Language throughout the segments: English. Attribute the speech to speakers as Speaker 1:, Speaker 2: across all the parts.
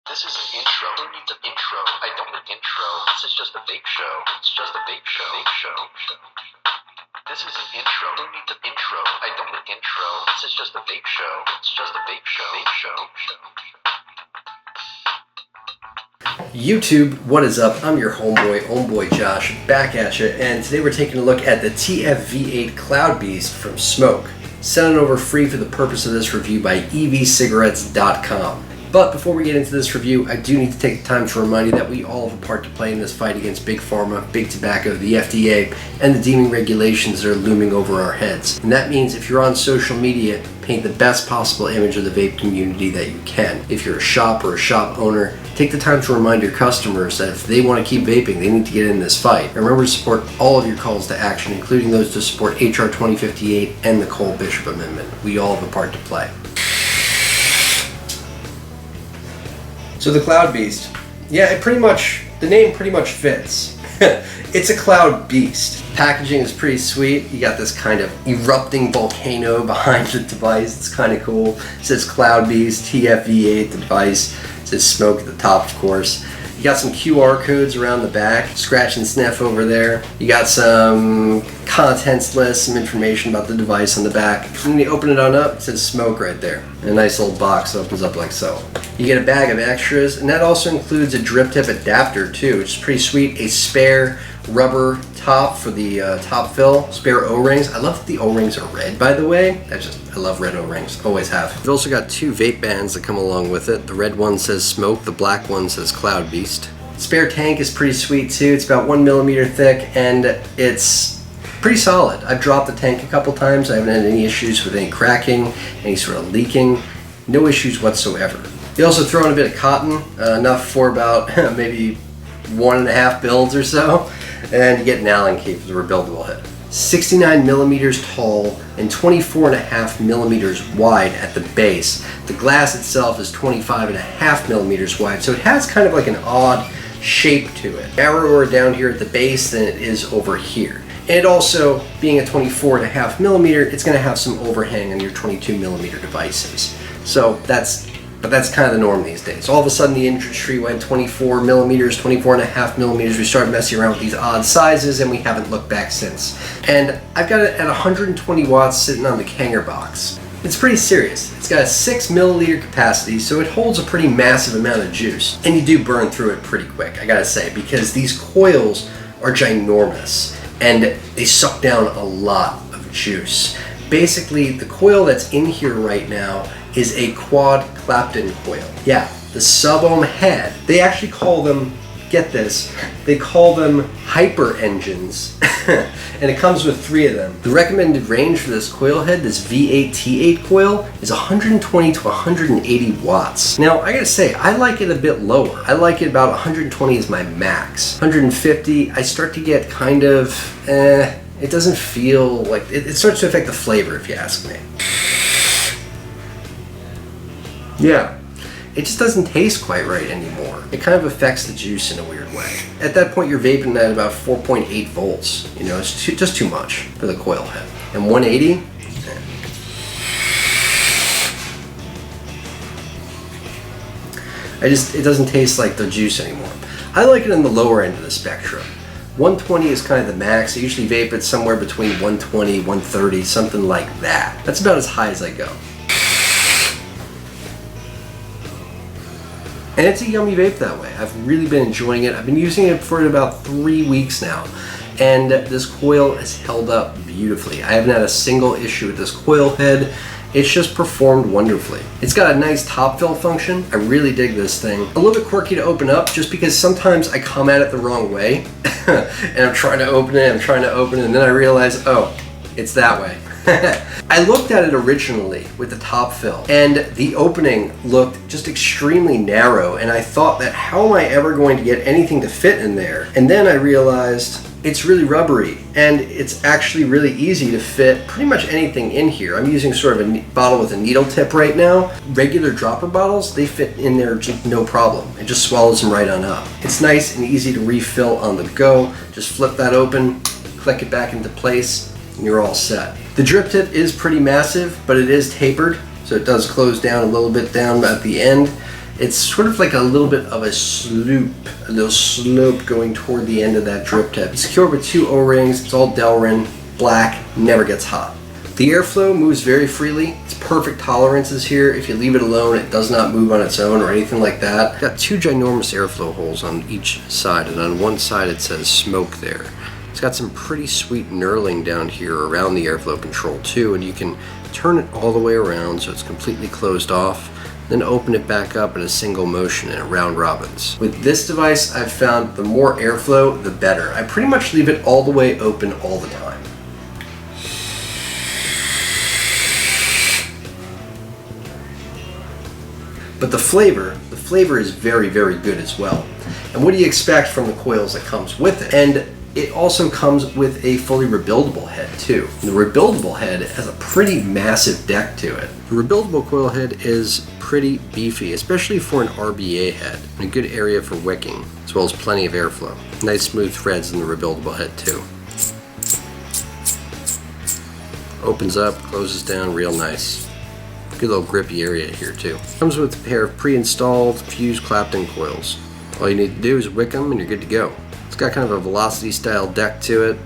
Speaker 1: This is an intro. Who needs an intro? I don't need an intro. This is just a vape show. It's just a vape show. Vape show. This is an intro. Who needs an intro? I don't need an intro. This is just a vape show. It's just a vape show. Vape show.
Speaker 2: YouTube, what is up? I'm your homeboy Josh, back at you, and today we're taking a look at the TFV8 CloudBeast from SMOK, sent over free for the purpose of this review by evcigarettes.com. But before we get into this review, I do need to take the time to remind you that we all have a part to play in this fight against Big Pharma, Big Tobacco, the FDA, and the deeming regulations that are looming over our heads. And that means if you're on social media, paint the best possible image of the vape community that you can. If you're a shop or a shop owner, take the time to remind your customers that if they want to keep vaping, they need to get in this fight. And remember to support all of your calls to action, including those to support HR 2058 and the Cole-Bishop Amendment. We all have a part to play. So the CloudBeast, yeah, the name pretty much fits. It's a cloud beast. Packaging is pretty sweet. You got this kind of erupting volcano behind the device. It's kind of cool. It says CloudBeast, TFV8, the device. It says SMOK at the top, of course. You got some QR codes around the back, scratch and sniff over there. You got some contents list, some information about the device on the back. And when you open it on up, it says SMOK right there. And a nice little box opens up like so. You get a bag of extras, and that also includes a drip tip adapter too, which is pretty sweet. A spare rubber top for the top fill, spare O-rings. I love that the O-rings are red, by the way. I love red O-rings, always have. We've also got two vape bands that come along with it. The red one says SMOK, the black one says CloudBeast. Spare tank is pretty sweet too. It's about 1 millimeter thick, and it's pretty solid. I've dropped the tank a couple times. I haven't had any issues with any cracking, any sort of leaking. No issues whatsoever. You also throw in a bit of cotton, enough for about maybe 1.5 builds or so, and you get an Allen key for the rebuildable head. 69 millimeters tall and 24.5 millimeters wide at the base. The glass itself is 25.5 millimeters wide, so it has kind of like an odd shape to it. Narrower down here at the base than it is over here. And also, being a 24.5 millimeter, it's going to have some overhang on your 22 millimeter devices. So that's kind of the norm these days. All of a sudden the industry went 24 millimeters, 24.5 millimeters. We started messing around with these odd sizes and we haven't looked back since. And I've got it at 120 watts sitting on the Kanger box. It's pretty serious. It's got a 6 milliliter capacity, so it holds a pretty massive amount of juice. And you do burn through it pretty quick, I gotta say, because these coils are ginormous and they suck down a lot of juice. Basically, the coil that's in here right now is a quad clapton coil. Yeah, the sub-ohm head. They actually call them, get this, they call them hyper engines. And it comes with 3 of them. The recommended range for this coil head, this V8T8 coil, is 120 to 180 watts. Now, I gotta say, I like it a bit lower. I like it about 120 is my max. 150, I start to get kind of, it doesn't feel like, it starts to affect the flavor if you ask me. Yeah, it just doesn't taste quite right anymore. It kind of affects the juice in a weird way. At that point, you're vaping at about 4.8 volts. You know, it's just too much for the coil head. And 180, it doesn't taste like the juice anymore. I like it in the lower end of the spectrum. 120 is kind of the max. I usually vape it somewhere between 120, 130, something like that. That's about as high as I go. And it's a yummy vape that way. I've really been enjoying it. I've been using it for about 3 weeks now. And this coil has held up beautifully. I haven't had a single issue with this coil head. It's just performed wonderfully. It's got a nice top fill function. I really dig this thing. A little bit quirky to open up just because sometimes I come at it the wrong way. And I'm trying to open it, and then I realize, oh, it's that way. I looked at it originally with the top fill, and the opening looked just extremely narrow, and I thought that how am I ever going to get anything to fit in there? And then I realized it's really rubbery, and it's actually really easy to fit pretty much anything in here. I'm using sort of a bottle with a needle tip right now. Regular dropper bottles, they fit in there just no problem. It just swallows them right on up. It's nice and easy to refill on the go. Just flip that open, click it back into place, and you're all set. The drip tip is pretty massive, but it is tapered, so it does close down a little bit down at the end. It's sort of like a little bit of a little slope going toward the end of that drip tip. It's secured with 2 O-rings. It's all Delrin, black, never gets hot. The airflow moves very freely. It's perfect tolerances here. If you leave it alone, it does not move on its own or anything like that. It's got 2 ginormous airflow holes on each side, and on one side it says SMOK there. It's got some pretty sweet knurling down here around the airflow control too, and you can turn it all the way around so it's completely closed off, then open it back up in a single motion in a round robins. With this device, I've found the more airflow, the better. I pretty much leave it all the way open all the time. But the flavor is very, very good as well. And what do you expect from the coils that comes with it? And it also comes with a fully rebuildable head too. And the rebuildable head has a pretty massive deck to it. The rebuildable coil head is pretty beefy, especially for an RBA head, and a good area for wicking, as well as plenty of airflow. Nice smooth threads in the rebuildable head too. Opens up, closes down real nice. Good little grippy area here too. Comes with a pair of pre-installed fused clapton coils. All you need to do is wick them and you're good to go. It's got kind of a velocity style deck to it,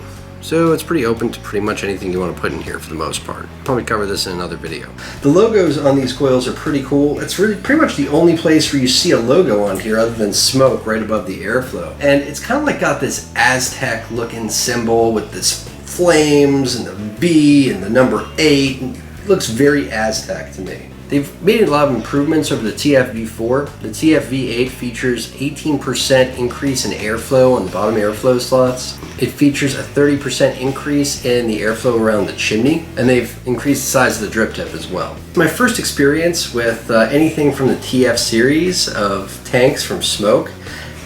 Speaker 2: so it's pretty open to pretty much anything you want to put in here for the most part. Probably cover this in another video. The logos on these coils are pretty cool. It's really pretty much the only place where you see a logo on here other than SMOK right above the airflow. And it's kind of like got this Aztec looking symbol with this flames and the B and the number 8. It looks very Aztec to me. They've made a lot of improvements over the TFV4. The TFV8 features 18% increase in airflow on the bottom airflow slots. It features a 30% increase in the airflow around the chimney, and they've increased the size of the drip tip as well. My first experience with anything from the TF series of tanks from SMOK,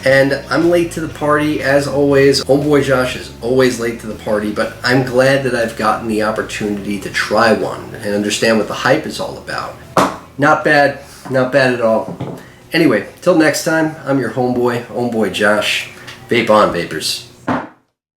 Speaker 2: and I'm late to the party as always. Homeboy Josh is always late to the party, but I'm glad that I've gotten the opportunity to try one and understand what the hype is all about. Not bad at all. Anyway, till next time, I'm your homeboy Josh. Vape on, Vapers.